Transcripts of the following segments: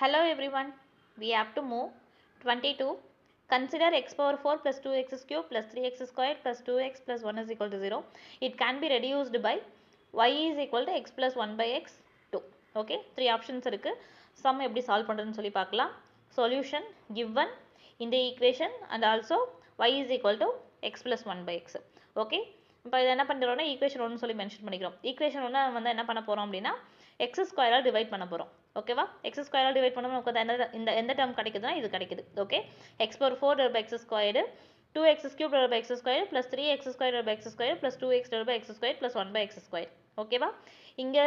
Hello everyone, we have to move 22. Consider x power 4 plus 2x cube plus 3x squared plus 2x plus 1 is equal to 0. It can be reduced by y is equal to x plus 1 by x 2. Okay, 3 options இருக்கு. Sum எப்படி solve பண்றதுன்னு சொல்லி பார்க்கலாம். Solution given in the equation and also y is equal to x plus 1 by x. Okay, இப்போ இது என்ன பண்ணுறோம்னா equation ஒன்று சொல்லி மென்ஷன் பண்ணிக்கிறோம். ஈக்குவேஷன் ஒன்று வந்து என்ன பண்ண போகிறோம் அப்படின்னா எக்ஸ் ஸ்கொயரால் டிவைட் பண்ண போகிறோம். ஓகேவா, எக்ஸ் ஸ்கொயரால் டிவைட் பண்ணாமல் நமக்கு எந்த டேர்ம் கிடைக்குதுன்னா இது கிடைக்குது. Okay, X power 4 by X squared 2x cube by X square plus 3x square by X square plus 2x by X square plus 1 by X square. ஓகேவா, இங்கே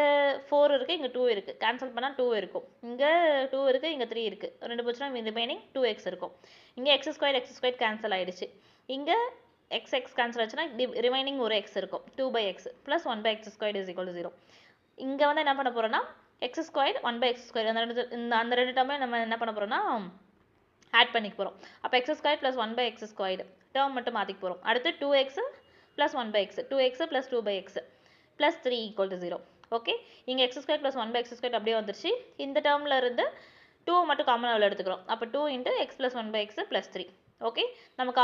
4 இருக்குது, இங்கே 2 இருக்குது, கேன்சல் பண்ணால் 2 இருக்கும், இங்கே 2 இருக்குது, இங்கே 3 இருக்குது, ரெண்டு போச்சுன்னா ரிமைனிங் 2x இருக்கும். இங்கே எக்ஸ் ஸ்கொயர் கேன்சல் ஆகிடுச்சு, இங்கே x கேன்சல் ஆச்சுன்னா ரிமைனிங் ஒரு x இருக்கும், 2 by x plus 1 by X square is equal to 0. இங்கே வந்து என்ன பண்ண போகிறோன்னா X square 1 by X square அந்த ரெண்டு டேர்மே நம்ம என்ன பண்ண போகிறோம்னா ஆட் பண்ணிக்க போகிறோம். அப்போ X square plus 1 by X square term மட்டும் மாற்றிக்க போகிறோம். அடுத்து 2x plus 1 by x 2x plus 2 by x plus 3 equal to 0. Okay, இங்கே X square plus 1 by X square அப்படியே வந்துருச்சு. இந்த டேர்மில் இருந்து 2 மட்டும் காமனாக எடுத்துக்கிறோம். அப்போ 2 into X plus 1 by X plus 3. Okay, நமக்கு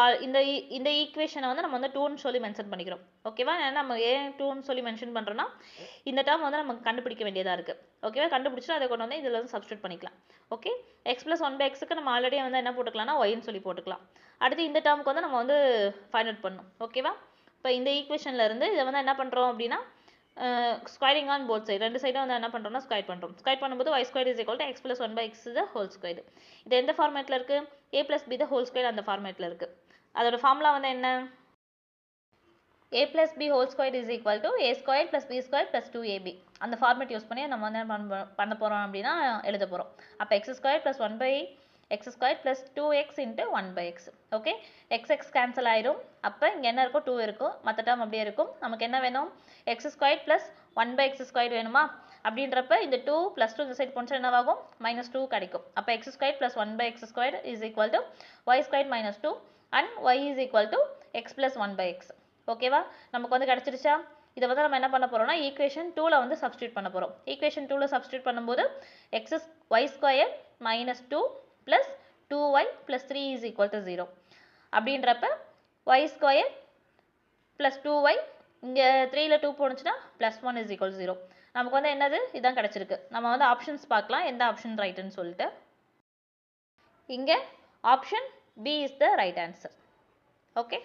இந்த ஈக்குவேஷனை வந்து நம்ம வந்து 2ன்னு சொல்லி மென்ஷன் பண்ணிக்கிறோம். ஓகேவா, ஏன்னா நம்ம ஏன் 2ன்னு சொல்லி மென்ஷன் பண்ணுறோன்னா இந்த டேர்ம் வந்து நமக்கு கண்டுபிடிக்க வேண்டியதாக இருக்குது. ஓகேவா, கண்டுபிடிச்சிட்டு அதை கொண்டு வந்து இதில் வந்து சப்ஸ்டியூட் பண்ணிக்கலாம். ஓகே, எக்ஸ் ப்ளஸ் 1 by எக்ஸுக்கு நம்ம ஆல்ரெடி வந்து என்ன போட்டுக்கலாம்னா ஒய்ன்னு சொல்லி போட்டுக்கலாம். அடுத்து இந்த டேர்முக்கு வந்து நம்ம வந்து ஃபைண்ட் அவுட் பண்ணணும். ஓகேவா, இப்போ இந்த ஈக்குவேஷனில் இருந்து இதை வந்து என்ன பண்ணுறோம் அப்படின்னா ஸ்கொயரிங் ஆன் போத் சைடு, ரெண்டு சைடும் வந்து என்ன பண்ணுறோம்னா ஸ்கொயர் பண்ணுறோம். ஸ்கொயர் பண்ணும்போது y square is equal to x plus 1 by x the whole square. இது எந்த ஃபார்மேட்டில் இருக்குது? a plus B the whole square அந்த ஃபார்மேட்டில் இருக்குது. அதோட ஃபார்முலா வந்து என்ன? a plus B whole square is equal to a square plus B square plus 2ab. அந்த ஃபார்மேட் யூஸ் பண்ணி நம்ம வந்து பண்ண போகிறோம் அப்படின்னா எழுத போகிறோம். அப்போ X square plus 1 by X square plus 2x into 1 by X. Okay, X cancel ஆயிரும். அப்போ இங்கே என்ன இருக்கும்? 2 இருக்கும், மற்ற டேர்ம் அப்படியே இருக்கும். நமக்கு என்ன வேணும்? X square plus 1 by X square வேணுமா? அப்படின்றப்ப இந்த 2 ப்ளஸ் 2 இந்த சைட் போனால் என்னவாகும்? -2 கிடைக்கும். அப்போ X square plus 1 by X square is equal to y square -2 and y is equal to x plus 1 by x. ஓகேவா, நமக்கு வந்து கிடச்சிருச்சா? இதை வந்து நம்ம என்ன பண்ண போகிறோம்னா ஈக்குவேஷன் 2ல் வந்து சப்ஸ்டியூட் பண்ண போகிறோம். ஈக்குவேஷன் 2ல் சப்ஸ்டியூட் பண்ணும்போது y square -2 plus 2y plus 3 is equal to 0. அப்படின்றப்ப ஒய் ஸ்கொயர் ப்ளஸ் 2y இங்கே 3ல் 2 போணுச்சுன்னா ப்ளஸ் 1 இஸ் ஈக்குவல் டு 0. நமக்கு வந்து என்னது? இதான் கிடச்சிருக்கு. நம்ம வந்து ஆப்ஷன்ஸ் பார்க்கலாம், எந்த ஆப்ஷன் ரைட்டுன்னு சொல்லிட்டு. இங்கே option B is the right answer. Okay.